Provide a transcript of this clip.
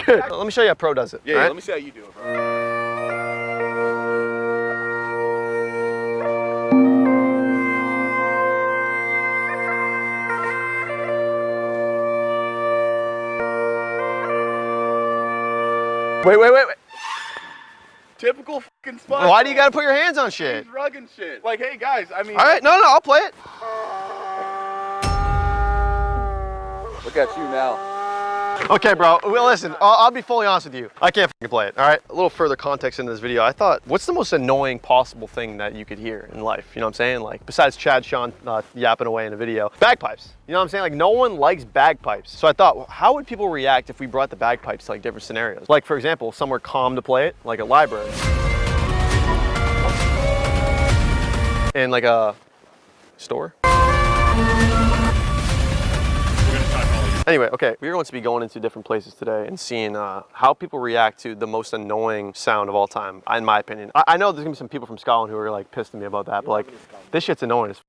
good. Let me show you how pro does it. Yeah, let me see how you do it, bro. Wait. Typical fucking spot. Why do you gotta put your hands on shit? He's rugging shit. Like, hey guys, I mean. All right, no, I'll play it. Look at you now. Okay, bro, well, listen, I'll be fully honest with you. I can't fucking play it, all right? A little further context in this video. I thought, what's the most annoying possible thing that you could hear in life? You know what I'm saying? Like, besides Chad Sean yapping away in a video. Bagpipes. You know what I'm saying? Like, no one likes bagpipes. So I thought, well, how would people react if we brought the bagpipes to like different scenarios? Like, for example, somewhere calm to play it, like a library. In like a store. Anyway, okay, we're going to be going into different places today and seeing how people react to the most annoying sound of all time, in my opinion. I know there's gonna be some people from Scotland who are like pissed at me about that, but like, this shit's annoying as